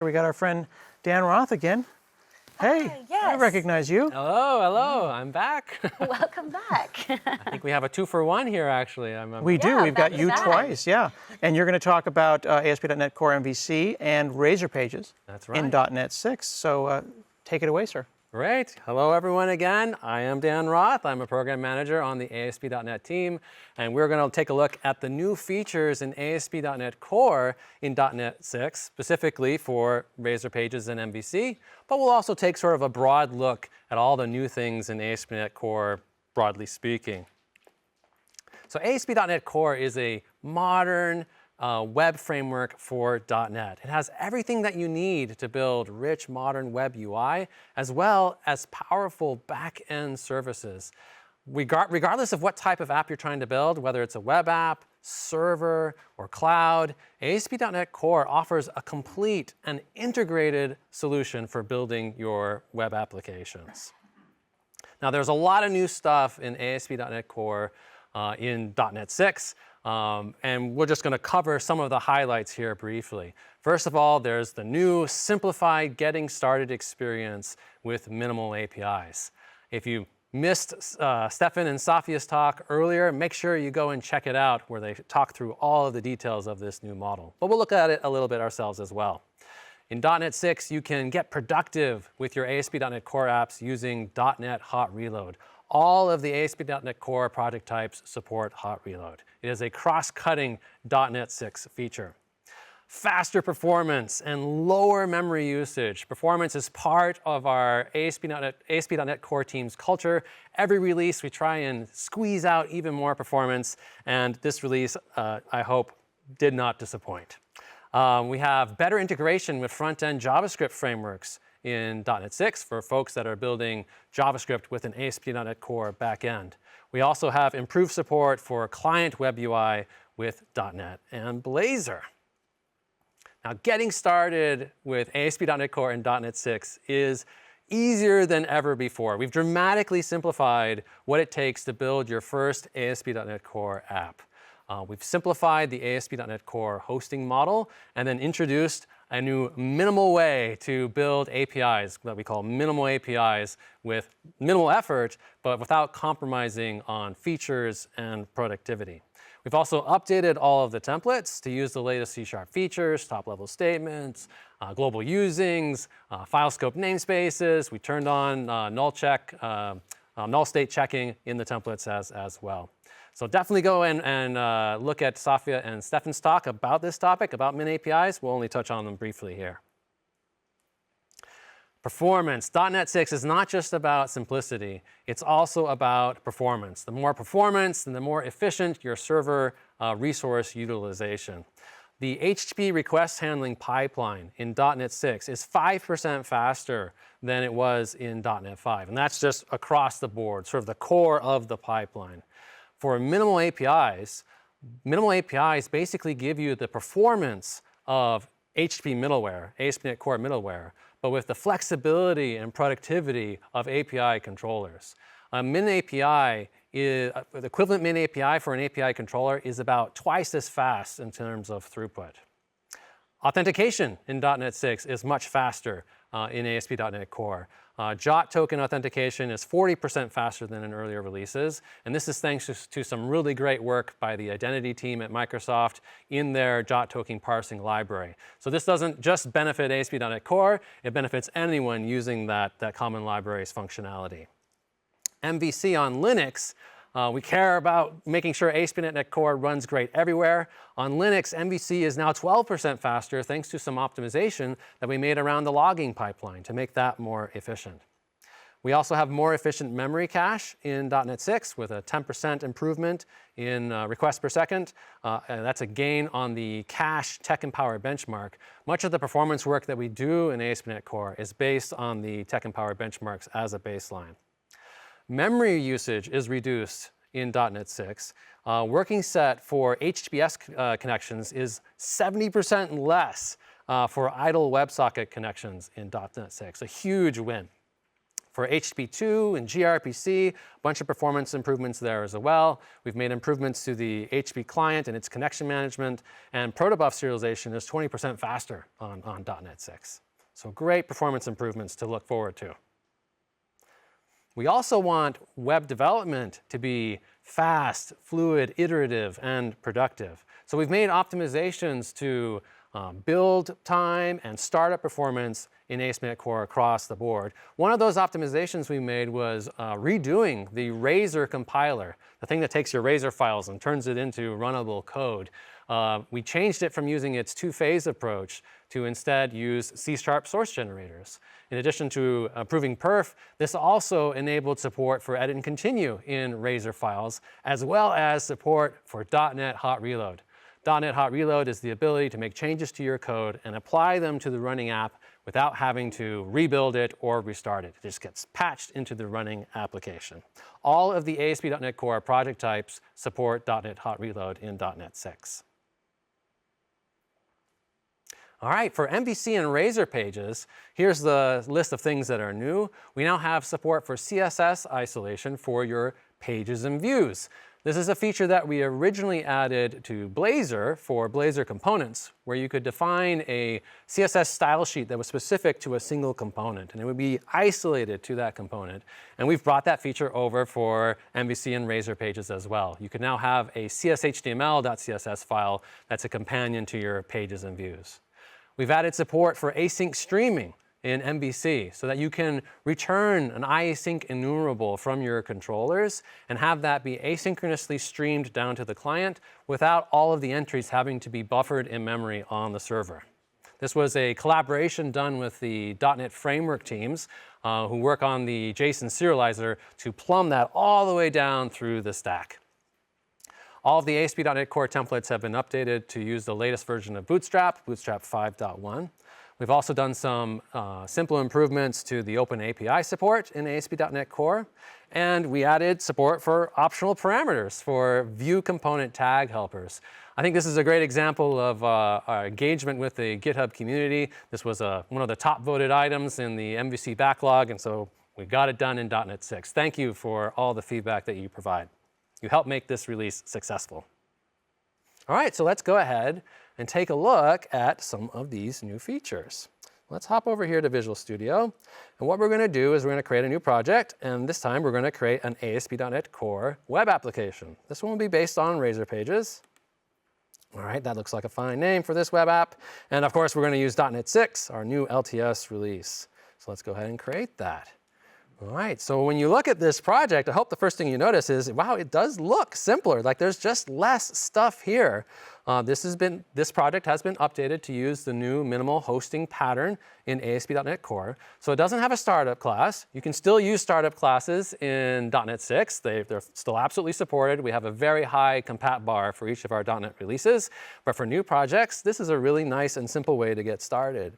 We got our friend Dan Roth again. Hey, Hi, yes. I recognize you. Hello, I'm back. Welcome back. I think we have a 2-for-1 here, actually. We do, we've got back you to back. twice, yeah. And you're going to talk about ASP.NET Core MVC and Razor Pages. That's right. In .NET 6, so take it away, sir. Great. Hello, everyone, again. I am Dan Roth. I'm a program manager on the ASP.NET team, and we're going to take a look at the new features in ASP.NET Core in .NET 6, specifically for Razor Pages and MVC, but we'll also take sort of a broad look at all the new things in ASP.NET Core, broadly speaking. So ASP.NET Core is a modern web framework for .NET. It has everything that you need to build rich, modern web UI, as well as powerful back-end services. Regardless of what type of app you're trying to build, whether it's a web app, server, or cloud, ASP.NET Core offers a complete and integrated solution for building your web applications. Now, there's a lot of new stuff in ASP.NET Core in .NET 6. And we're just going to cover some of the highlights here briefly. First of all, there's the new simplified getting started experience with minimal APIs. If you missed Stefan and Safia's talk earlier, make sure you go and check it out where they talk through all of the details of this new model. But we'll look at it a little bit ourselves as well. In .NET 6, you can get productive with your ASP.NET Core apps using .NET Hot Reload. All of the ASP.NET Core project types support Hot Reload. It is a cross-cutting .NET 6 feature. Faster performance and lower memory usage. Performance is part of our ASP.NET Core team's culture. Every release, we try and squeeze out even more performance, and this release, I hope, did not disappoint. We have better integration with front-end JavaScript frameworks in .NET 6 for folks that are building JavaScript with an ASP.NET Core backend. We also have improved support for client web UI with .NET and Blazor. Now, getting started with ASP.NET Core in .NET 6 is easier than ever before. We've dramatically simplified what it takes to build your first ASP.NET Core app. We've simplified the ASP.NET Core hosting model and then introduced a new minimal way to build APIs that we call minimal APIs with minimal effort, but without compromising on features and productivity. We've also updated all of the templates to use the latest C# features, top-level statements, global usings, file scope namespaces. We turned on null state checking in the templates as well. So definitely go and look at Safia and Stefan's talk about this topic, about min APIs. We'll only touch on them briefly here. Performance. .NET 6 is not just about simplicity. It's also about performance. The more performance, and the more efficient your server resource utilization. The HTTP request handling pipeline in .NET 6 is 5% faster than it was in .NET 5. And that's just across the board, sort of the core of the pipeline. For minimal APIs basically give you the performance of HTTP middleware, ASP.NET Core middleware, but with the flexibility and productivity of API controllers. Min API the equivalent min API for an API controller is about twice as fast in terms of throughput. Authentication in .NET 6 is much faster in ASP.NET Core. JOT token authentication is 40% faster than in earlier releases, and this is thanks to some really great work by the identity team at Microsoft in their JOT token parsing library. So this doesn't just benefit ASP.NET Core, it benefits anyone using that common library's functionality. MVC on Linux, we care about making sure ASP.NET Core runs great everywhere. On Linux, MVC is now 12% faster thanks to some optimization that we made around the logging pipeline to make that more efficient. We also have more efficient memory cache in .NET 6 with a 10% improvement in requests per second. And that's a gain on the cache Tech and Power benchmark. Much of the performance work that we do in ASP.NET Core is based on the Tech and Power benchmarks as a baseline. Memory usage is reduced in .NET 6. Working set for HTTPS connections is 70% less for idle WebSocket connections in .NET 6, a huge win. for HTTP2 and gRPC, a bunch of performance improvements there as well. We've made improvements to the HTTP client and its connection management, and protobuf serialization is 20% faster on .NET 6. So great performance improvements to look forward to. We also want web development to be fast, fluid, iterative, and productive. So we've made optimizations to build time and startup performance in ASP.NET Core across the board. One of those optimizations we made was redoing the Razor compiler, the thing that takes your Razor files and turns it into runnable code. We changed it from using its two-phase approach to instead use C# source generators. In addition to improving perf, this also enabled support for edit and continue in Razor files, as well as support for .NET Hot Reload. .NET Hot Reload is the ability to make changes to your code and apply them to the running app without having to rebuild it or restart it. It just gets patched into the running application. All of the ASP.NET Core project types support .NET Hot Reload in .NET 6. All right, for MVC and Razor Pages, here's the list of things that are new. We now have support for CSS isolation for your pages and views. This is a feature that we originally added to Blazor for Blazor components, where you could define a CSS style sheet that was specific to a single component, and it would be isolated to that component. And we've brought that feature over for MVC and Razor Pages as well. You can now have a cshtml.css file that's a companion to your pages and views. We've added support for async streaming in MVC so that you can return an async enumerable from your controllers and have that be asynchronously streamed down to the client without all of the entries having to be buffered in memory on the server. This was a collaboration done with the .NET Framework teams who work on the JSON serializer to plumb that all the way down through the stack. All of the ASP.NET Core templates have been updated to use the latest version of Bootstrap, Bootstrap 5.1. We've also done some simple improvements to the Open API support in ASP.NET Core, and we added support for optional parameters for view component tag helpers. I think this is a great example of our engagement with the GitHub community. This was one of the top voted items in the MVC backlog, and so we got it done in .NET 6. Thank you for all the feedback that you provide. You helped make this release successful. All right, so let's go ahead and take a look at some of these new features. Let's hop over here to Visual Studio. And what we're going to do is we're going to create a new project. And this time, we're going to create an ASP.NET Core web application. This one will be based on Razor Pages. All right, that looks like a fine name for this web app. And of course, we're going to use .NET 6, our new LTS release. So let's go ahead and create that. All right, so when you look at this project, I hope the first thing you notice is, wow, it does look simpler. Like there's just less stuff here. This project has been updated to use the new minimal hosting pattern in ASP.NET Core. So it doesn't have a startup class. You can still use startup classes in .NET 6. They're still absolutely supported. We have a very high compat bar for each of our .NET releases. But for new projects, this is a really nice and simple way to get started.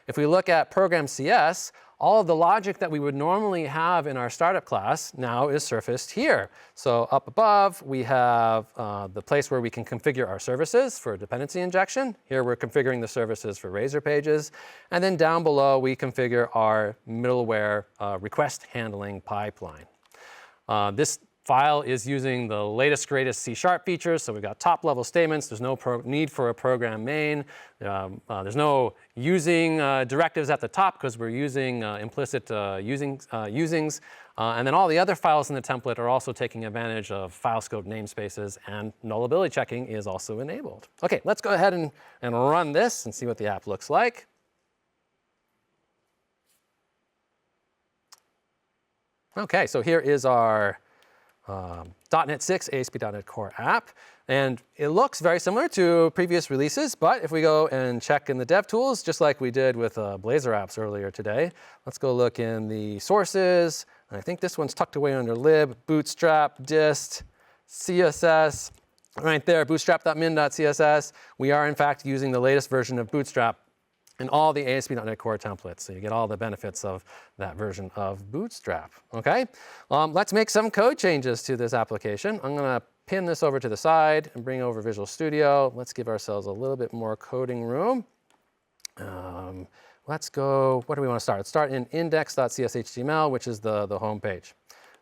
If we look at Program CS, all of the logic that we would normally have in our startup class now is surfaced here. So up above, we have the place where we can configure our services for dependency injection. Here we're configuring the services for Razor Pages. And then down below, we configure our middleware request handling pipeline. This file is using the latest, greatest C# features. So we've got top-level statements. There's no need for a program main. There's no using directives at the top because we're using implicit usings. And then all the other files in the template are also taking advantage of file scope namespaces, and nullability checking is also enabled. OK, let's go ahead and run this and see what the app looks like. OK, so here is our .NET 6 ASP.NET Core app. And it looks very similar to previous releases. But if we go and check in the dev tools, just like we did with Blazor apps earlier today, let's go look in the sources. And I think this one's tucked away under lib, bootstrap, dist, CSS. Right there, bootstrap.min.css. We are, in fact, using the latest version of Bootstrap in all the ASP.NET Core templates. So you get all the benefits of that version of Bootstrap. OK, let's make some code changes to this application. I'm going to pin this over to the side and bring over Visual Studio. Let's give ourselves a little bit more coding room. let's go, what do we want to start? Let's start in index.cshtml, which is the home page.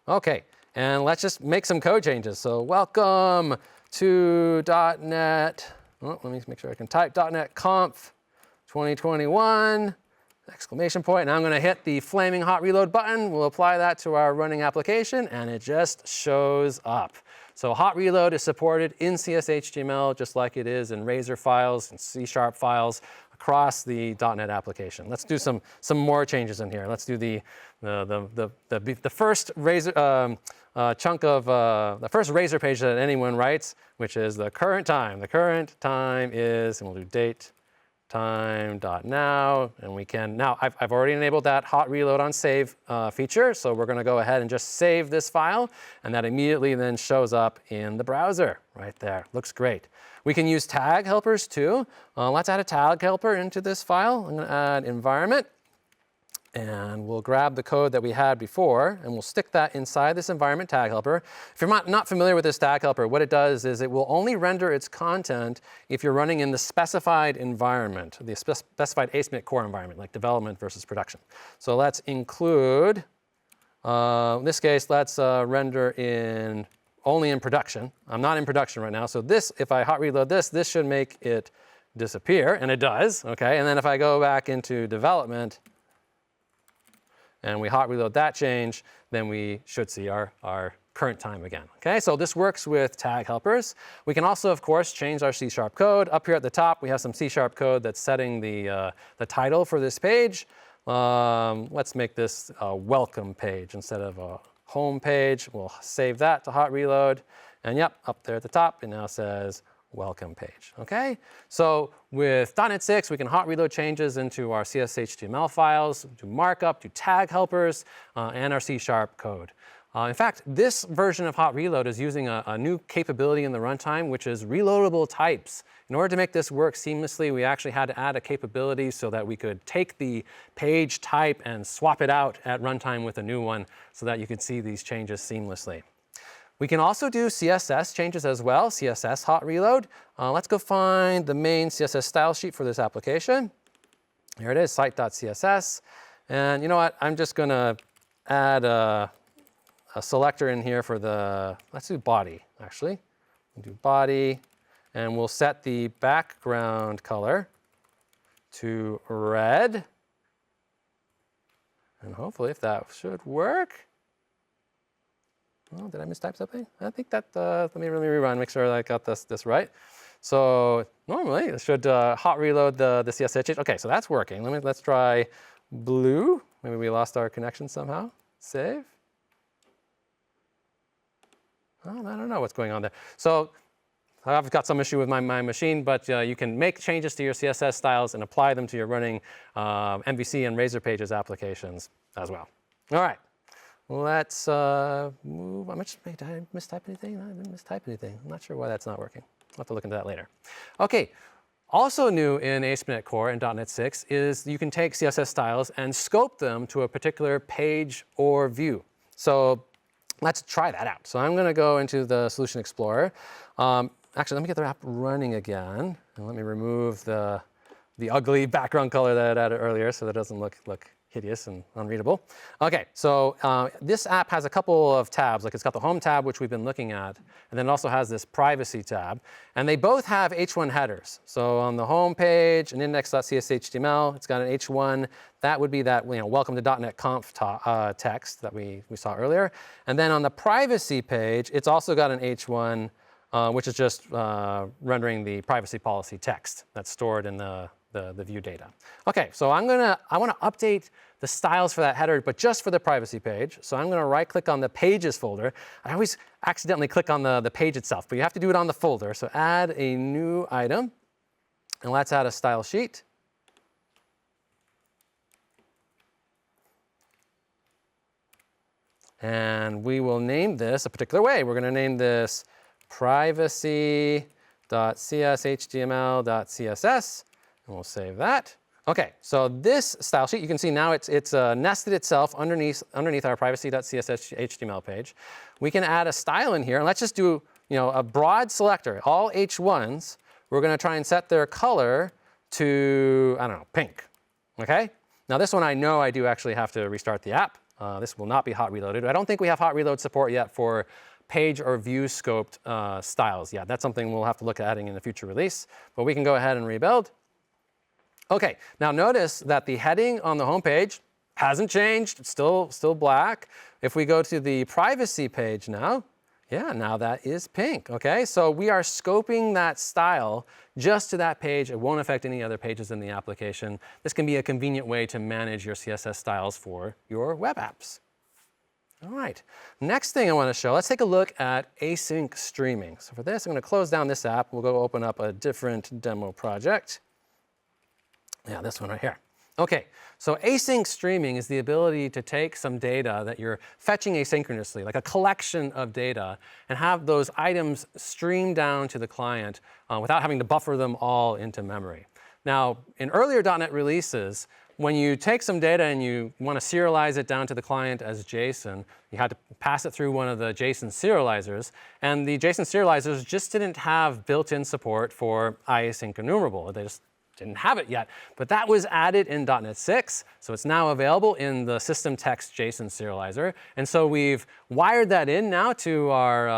Okay, and let's just make some code changes. So welcome to .NET, oh, let me make sure I can type, .NET Conf 2021, exclamation point, and I'm going to hit the flaming hot reload button. We'll apply that to our running application, and it just shows up. So hot reload is supported in CSHTML just like it is in Razor files and C# files across the .NET application. Let's do some more changes in here. Let's do the first Razor chunk of the first Razor page that anyone writes, which is the current time. The current time is, and we'll do date time.now, and we can, now I've already enabled that hot reload on save feature, so we're going to go ahead and just save this file, and that immediately then shows up in the browser right there. Looks great. We can use tag helpers too. Let's add a tag helper into this file. I'm going to add environment, and we'll grab the code that we had before, and we'll stick that inside this environment tag helper. If you're not familiar with this tag helper, what it does is it will only render its content if you're running in the specified environment, the specified ASP.NET Core environment, like development versus production. So let's include, in this case, let's render in only in production. I'm not in production right now, so this, if I hot reload this should make it disappear, and it does, okay? And then if I go back into development, and we hot reload that change, then we should see our current time again. Okay, so this works with tag helpers. We can also, of course, change our C# code. Up here at the top, we have some C# code that's setting the title for this page. Let's make this a welcome page instead of a home page. We'll save that to hot reload. And yep, up there at the top, it now says welcome page. Okay, so with .NET 6, we can hot reload changes into our CSHTML files, do markup, do tag helpers, and our C# code. In fact, this version of hot reload is using a new capability in the runtime, which is reloadable types. In order to make this work seamlessly, we actually had to add a capability so that we could take the page type and swap it out at runtime with a new one so that you could see these changes seamlessly. We can also do CSS changes as well, CSS hot reload. Let's go find the main CSS style sheet for this application. Here it is, site.css. And you know what, I'm just going to add a selector in here for the, let's do body, actually. We'll do body, and we'll set the background color to red. And hopefully, if that should work. Oh, did I mistype something? I think that, let me rerun, make sure I got this right. So normally it should hot reload the CSS change. Okay, so that's working. Let's try blue. Maybe we lost our connection somehow. Save. Oh, I don't know what's going on there. So I've got some issue with my machine, but you can make changes to your CSS styles and apply them to your running MVC and Razor Pages applications as well. All right. Let's move. Did I mistype anything? No, I didn't mistype anything. I'm not sure why that's not working. I'll have to look into that later. OK, also new in ASP.NET Core and .NET 6 is you can take CSS styles and scope them to a particular page or view. So let's try that out. So I'm going to go into the Solution Explorer. Actually, let me get the app running again. And let me remove the ugly background color that I added earlier so that it doesn't look hideous and unreadable. Okay, so this app has a couple of tabs. Like it's got the Home tab, which we've been looking at, and then it also has this Privacy tab. And they both have H1 headers. So on the home page, in index.cshtml, it's got an H1. That would be that welcome to .NET Conf text that we saw earlier. And then on the Privacy page, it's also got an H1, which is just rendering the privacy policy text that's stored in the view data. Okay, so I want to update the styles for that header, but just for the privacy page. So I'm going to right-click on the Pages folder. I always accidentally click on the page itself, but you have to do it on the folder. So add a new item, and let's add a style sheet. And we will name this a particular way. We're going to name this privacy.cshtml.css. And we'll save that. OK, so this style sheet, you can see now it's nested itself underneath our privacy.css.html page. We can add a style in here. And let's just do a broad selector. All H1s, we're going to try and set their color to, I don't know, pink. OK? Now this one I know I do actually have to restart the app. This will not be hot reloaded. I don't think we have hot reload support yet for page or view scoped styles yet. That's something we'll have to look at adding in a future release, but we can go ahead and rebuild. Okay, now notice that the heading on the home page hasn't changed. It's still black. If we go to the privacy page now, yeah, now that is pink, okay? So we are scoping that style just to that page. It won't affect any other pages in the application. This can be a convenient way to manage your CSS styles for your web apps. All right, next thing I want to show, let's take a look at async streaming. So for this, I'm going to close down this app. We'll go open up a different demo project. Yeah, this one right here. Okay, so async streaming is the ability to take some data that you're fetching asynchronously, like a collection of data, and have those items stream down to the client without having to buffer them all into memory. Now, in earlier .NET releases, when you take some data and you want to serialize it down to the client as JSON, you had to pass it through one of the JSON serializers, and the JSON serializers just didn't have built-in support for iasync enumerable. They just didn't have it yet, but that was added in .NET 6, so it's now available in the system text JSON serializer. And so we've wired that in now to our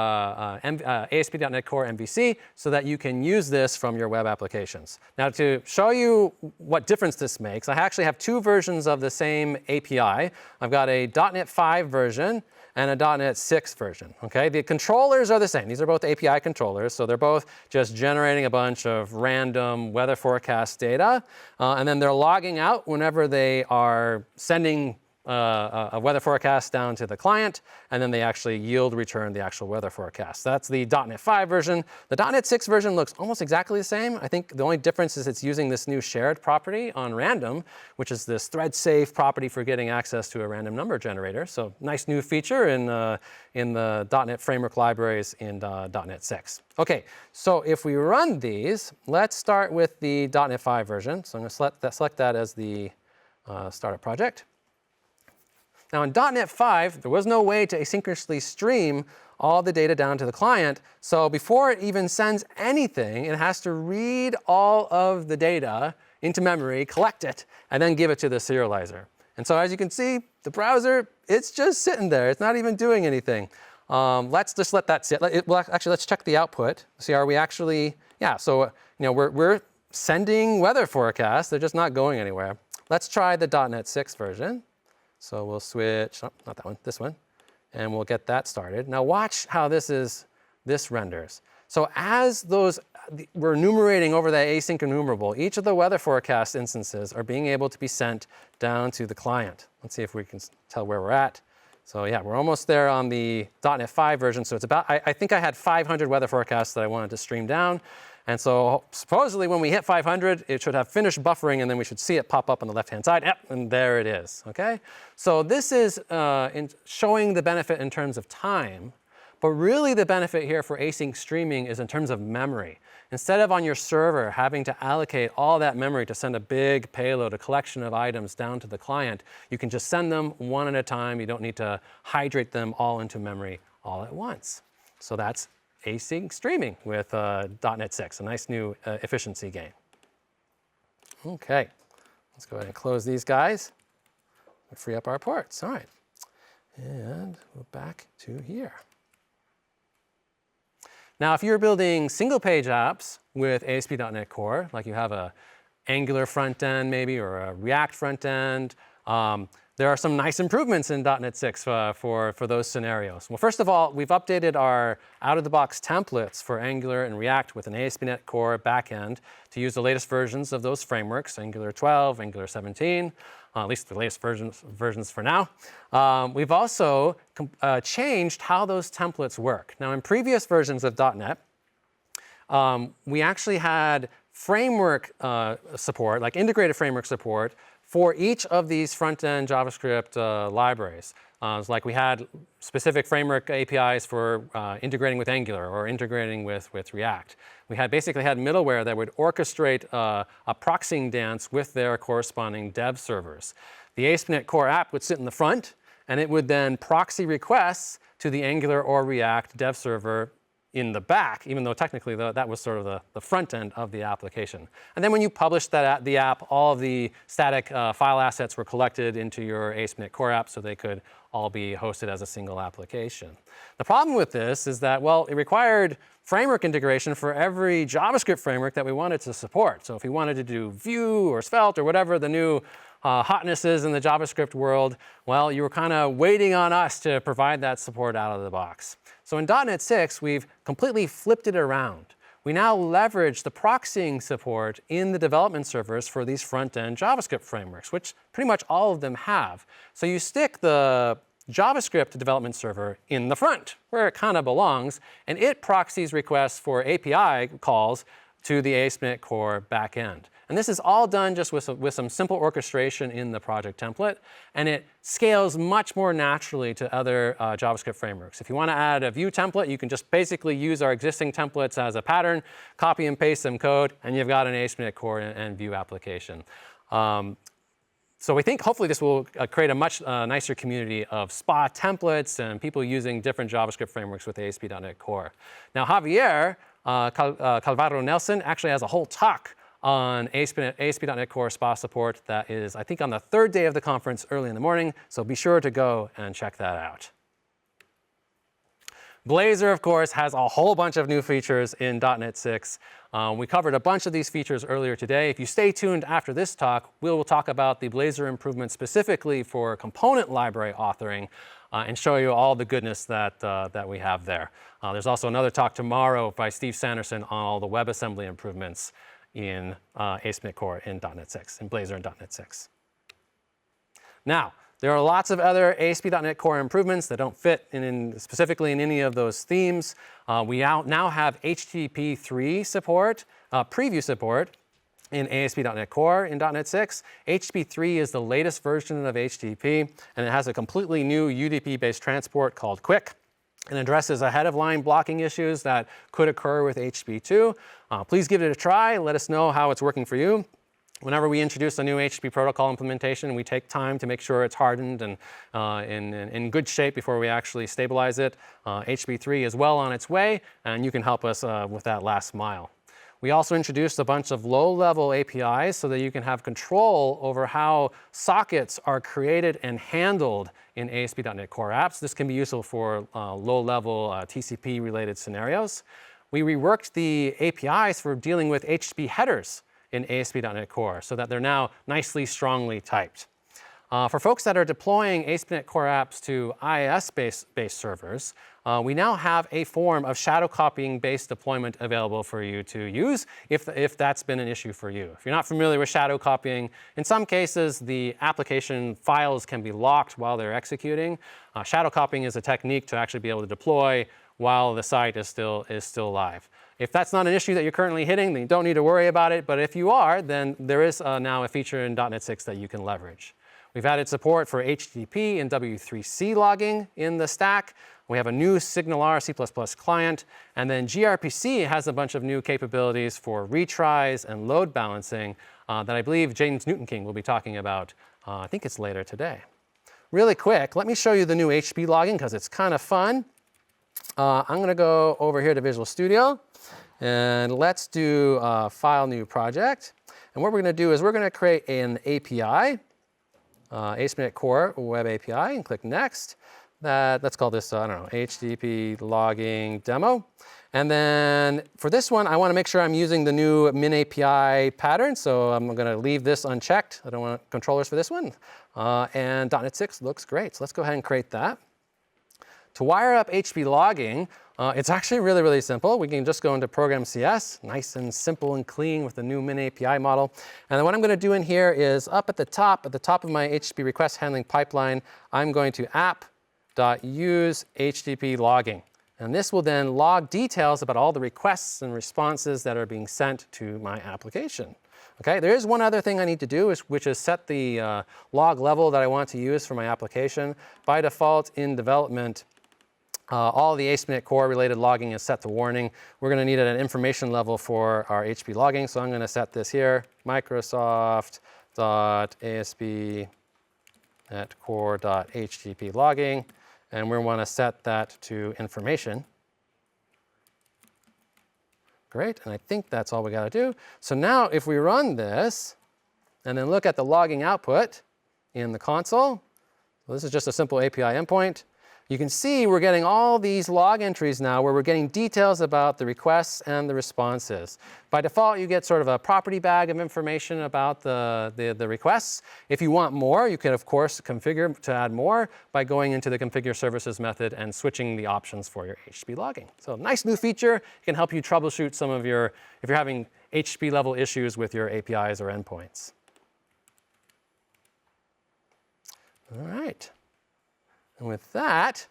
ASP.NET Core MVC so that you can use this from your web applications. Now to show you what difference this makes, I actually have two versions of the same API. I've got a .NET 5 version and a .NET 6 version, okay? The controllers are the same. These are both API controllers, so they're both just generating a bunch of random weather forecast data, and then they're logging out whenever they are sending a weather forecast down to the client, and then they actually yield return the actual weather forecast. That's the .NET 5 version. The .NET 6 version looks almost exactly the same. I think the only difference is it's using this new shared property on random, which is this thread-safe property for getting access to a random number generator. So nice new feature in the .NET framework libraries in .NET 6. Okay, so if we run these, let's start with the .NET 5 version. So I'm going to select that as the startup project. Now in .NET 5, there was no way to asynchronously stream all the data down to the client. So before it even sends anything, it has to read all of the data into memory, collect it, and then give it to the serializer. And so as you can see, the browser, it's just sitting there. It's not even doing anything. Let's just let that sit. Well, actually, let's check the output. See, are we actually, yeah, so we're sending weather forecasts. They're just not going anywhere. Let's try the .NET 6 version. So we'll switch, oh, not that one, this one, and we'll get that started. Now watch how this renders. So as we're enumerating over that async enumerable, each of the weather forecast instances are being able to be sent down to the client. Let's see if we can tell where we're at. So yeah, we're almost there on the .NET 5 version. So it's about, I think I had 500 weather forecasts that I wanted to stream down. And so supposedly when we hit 500, it should have finished buffering, and then we should see it pop up on the left-hand side. Yep, and there it is, okay? So this is showing the benefit in terms of time, but really the benefit here for async streaming is in terms of memory. Instead of on your server having to allocate all that memory to send a big payload, a collection of items down to the client, you can just send them one at a time. You don't need to hydrate them all into memory all at once. So that's async streaming with .NET 6, a nice new efficiency gain. Okay, let's go ahead and close these guys and free up our ports. All right, and we're back to here. Now, if you're building single-page apps with ASP.NET Core, like you have a Angular front end maybe, or a React front end, there are some nice improvements in .NET 6 for those scenarios. Well, first of all, we've updated our out-of-the-box templates for Angular and React with an ASP.NET Core backend to use the latest versions of those frameworks, Angular 12, Angular 17, at least the latest versions for now. We've also changed how those templates work. Now, in previous versions of .NET, we actually had framework support, like integrated framework support, for each of these front-end JavaScript libraries. It's like we had specific framework APIs for integrating with Angular or integrating with React. We basically had middleware that would orchestrate a proxying dance with their corresponding dev servers. The ASP.NET Core app would sit in the front, and it would then proxy requests to the Angular or React dev server in the back, even though technically that was sort of the front end of the application. And then when you published the app, all of the static file assets were collected into your ASP.NET Core app so they could all be hosted as a single application. The problem with this is that, well, it required framework integration for every JavaScript framework that we wanted to support. So if we wanted to do Vue or Svelte or whatever the new hotness is in the JavaScript world, well, you were kind of waiting on us to provide that support out of the box. So in .NET 6, we've completely flipped it around. We now leverage the proxying support in the development servers for these front-end JavaScript frameworks, which pretty much all of them have. So you stick the JavaScript development server in the front, where it kind of belongs, and it proxies requests for API calls to the ASP.NET Core backend. And this is all done just with some simple orchestration in the project template, and it scales much more naturally to other JavaScript frameworks. If you want to add a Vue template, you can just basically use our existing templates as a pattern, copy and paste some code, and you've got an ASP.NET Core and Vue application. So we think hopefully this will create a much nicer community of SPA templates and people using different JavaScript frameworks with ASP.NET Core. Now Javier Calvaro Nelson actually has a whole talk on ASP.NET Core SPA support that is, I think, on the third day of the conference early in the morning, so be sure to go and check that out. Blazor, of course, has a whole bunch of new features in .NET 6. We covered a bunch of these features earlier today. If you stay tuned after this talk, we will talk about the Blazor improvements specifically for component library authoring and show you all the goodness that we have there. There's also another talk tomorrow by Steve Sanderson on all the WebAssembly improvements in ASP.NET Core in .NET 6, in Blazor in .NET 6. Now, there are lots of other ASP.NET Core improvements that don't fit specifically in any of those themes. We now have HTTP 3 support, preview support in ASP.NET Core in .NET 6. HTTP 3 is the latest version of HTTP, and it has a completely new UDP-based transport called Quick. It addresses ahead-of-line blocking issues that could occur with HTTP 2. Please give it a try. Let us know how it's working for you. Whenever we introduce a new HTTP protocol implementation, we take time to make sure it's hardened and in good shape before we actually stabilize it. HTTP 3 is well on its way, and you can help us with that last mile. We also introduced a bunch of low-level APIs so that you can have control over how sockets are created and handled in ASP.NET Core apps. This can be useful for low-level TCP-related scenarios. We reworked the APIs for dealing with HTTP headers in ASP.NET Core so that they're now nicely, strongly typed. For folks that are deploying ASP.NET Core apps to IIS-based servers, we now have a form of shadow copying-based deployment available for you to use if that's been an issue for you. If you're not familiar with shadow copying, in some cases the application files can be locked while they're executing. Shadow copying is a technique to actually be able to deploy while the site is still live. If that's not an issue that you're currently hitting, then you don't need to worry about it. But if you are, then there is now a feature in .NET 6 that you can leverage. We've added support for HTTP and W3C logging in the stack. We have a new SignalR C++ client. And then gRPC has a bunch of new capabilities for retries and load balancing that I believe James Newton-King will be talking about. I think it's later today. Really quick, let me show you the new HTTP logging because it's kind of fun. I'm going to go over here to Visual Studio. And let's do File, New Project. And what we're going to do is we're going to create an API, ASP.NET Core Web API, and click Next. Let's call this, I don't know, HTTP logging demo. And then for this one, I want to make sure I'm using the new min API pattern. So I'm going to leave this unchecked. I don't want controllers for this one. And .NET 6 looks great. So let's go ahead and create that. To wire up HTTP logging, it's actually really, really simple. We can just go into Program CS, nice and simple and clean with the new min API model. And then what I'm going to do in here is up at the top of my HTTP request handling pipeline, I'm going to app.use HTTP logging. And this will then log details about all the requests and responses that are being sent to my application. Okay, there is one other thing I need to do, which is set the log level that I want to use for my application. By default, in development, all the ASP.NET Core related logging is set to warning. We're going to need an information level for our HTTP logging, so I'm going to set this here, Microsoft.ASP.NET Core.HTTP logging, and we want to set that to information. Great, and I think that's all we got to do. So now if we run this and then look at the logging output in the console, so this is just a simple API endpoint. You can see we're getting all these log entries now where we're getting details about the requests and the responses. By default, you get sort of a property bag of information about the requests. If you want more, you can, of course, configure to add more by going into the configure services method and switching the options for your HTTP logging. So nice new feature. It can help you troubleshoot some of your, if you're having HTTP level issues with your APIs or endpoints. All right. And with that,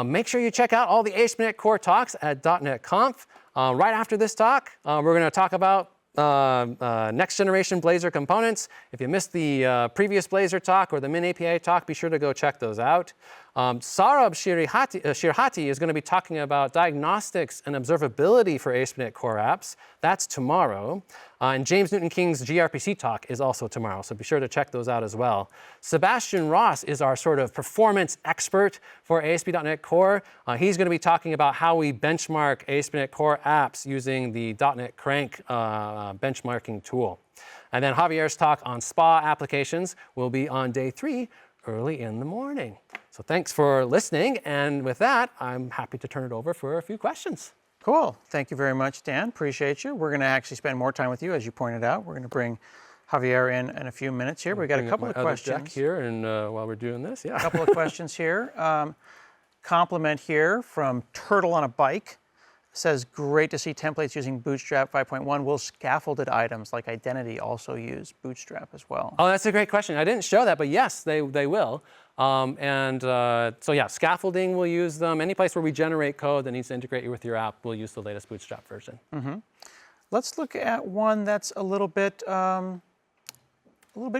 make sure you check out all the ASP.NET Core talks at .NET Conf. Right after this talk, we're going to talk about next generation Blazor components. If you missed the previous Blazor talk or the Min API talk, be sure to go check those out. Saurabh Shirhati is going to be talking about diagnostics and observability for ASP.NET Core apps. That's tomorrow. And James Newton-King's gRPC talk is also tomorrow, so be sure to check those out as well. Sebastian Ross is our sort of performance expert for ASP.NET Core. He's going to be talking about how we benchmark ASP.NET Core apps using the .NET Crank benchmarking tool. And then Javier's talk on SPA applications will be on day 3, early in the morning. So thanks for listening, and with that, I'm happy to turn it over for a few questions. Cool. Thank you very much, Dan. Appreciate you. We're going to actually spend more time with you, as you pointed out. We're going to bring Javier in a few minutes here. We've got a couple of questions deck here, and while we're doing this, yeah. A couple of questions here. Compliment here from Turtle on a Bike. Says, great to see templates using Bootstrap 5.1. Will scaffolded items like identity also use Bootstrap as well? Oh, that's a great question. I didn't show that, but yes, they will. So yeah, scaffolding will use them. Any place where we generate code that needs to integrate with your app, we'll use the latest Bootstrap version. Mm-hmm. Let's look at one that's a little bit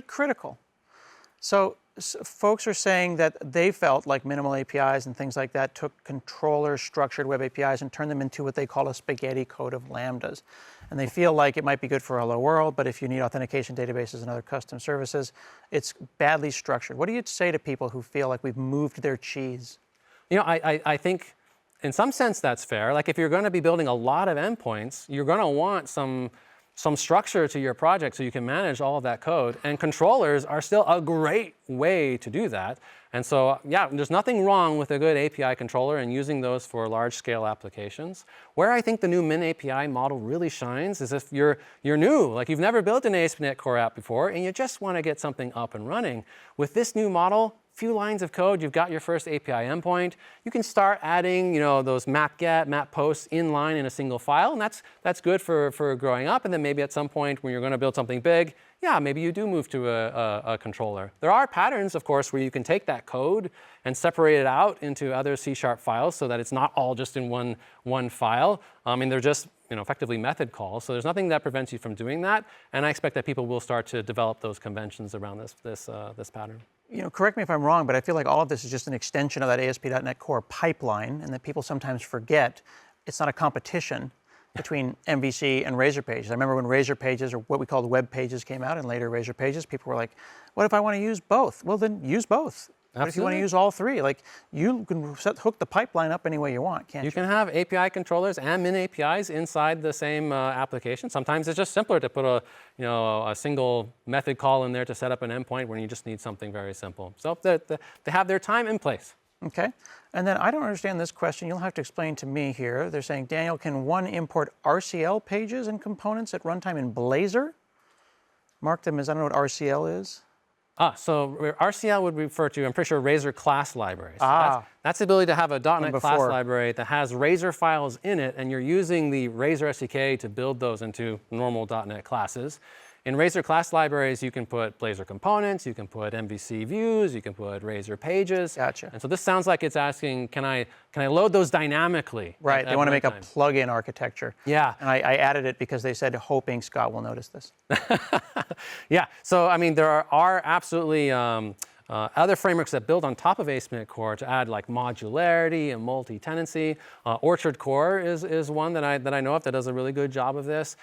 critical. So folks are saying that they felt like minimal APIs and things like that took controller structured web APIs and turned them into what they call a spaghetti code of lambdas. And they feel like it might be good for Hello World, but if you need authentication databases and other custom services, it's badly structured. What do you say to people who feel like we've moved their cheese? You know, I think in some sense that's fair. Like if you're going to be building a lot of endpoints, you're going to want some structure to your project so you can manage all of that code. And controllers are still a great way to do that. And so, yeah, there's nothing wrong with a good API controller and using those for large-scale applications. Where I think the new Min API model really shines is if you're new, like you've never built an ASP.NET Core app before, and you just want to get something up and running. With this new model, few lines of code, you've got your first API endpoint. You can start adding, those map get, map posts inline in a single file, and that's good for growing up. And then maybe at some point when you're going to build something big, yeah, maybe you do move to a controller. There are patterns, of course, where you can take that code and separate it out into other C# files so that it's not all just in one file. And they're just effectively method calls. So there's nothing that prevents you from doing that. And I expect that people will start to develop those conventions around this pattern. Correct me if I'm wrong, but I feel like all of this is just an extension of that ASP.NET Core pipeline, and that people sometimes forget it's not a competition between MVC and Razor Pages. I remember when Razor Pages, or what we called Web Pages, came out, and later Razor Pages, people were like, what if I want to use both? Well, then use both. But if you want to use all three, like you can hook the pipeline up any way you want, can't you? You can have API controllers and Min APIs inside the same application. Sometimes it's just simpler to put a single method call in there to set up an endpoint when you just need something very simple. So they have their time in place. Okay. And then I don't understand this question. You'll have to explain to me here. They're saying, Daniel, can one import RCL pages and components at runtime in Blazor? Mark them as, I don't know what RCL is. So RCL would refer to, I'm pretty sure, Razor class libraries. So that's the ability to have a .NET class library that has Razor files in it, and you're using the Razor SDK to build those into normal .NET classes. In Razor class libraries, you can put Blazor components, you can put MVC views, you can put Razor pages. Gotcha. And so this sounds like it's asking, can I load those dynamically? Right, they want to make a plug-in architecture. Yeah. And I added it because they said, hoping Scott will notice this. Yeah, so I mean, there are absolutely other frameworks that build on top of ASP.NET Core to add like modularity and multi-tenancy. Orchard Core is one that I know of that does a really good job of this.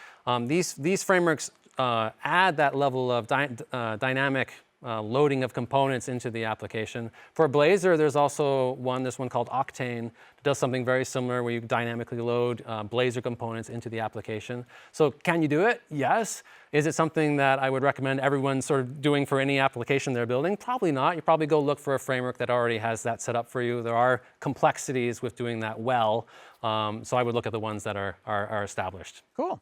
These frameworks add that level of dynamic loading of components into the application. For Blazor, there's also this one called Octane. It does something very similar where you dynamically load Blazor components into the application. So can you do it? Yes. Is it something that I would recommend everyone sort of doing for any application they're building? Probably not. You probably go look for a framework that already has that set up for you. There are complexities with doing that well. So I would look at the ones that are established. Cool.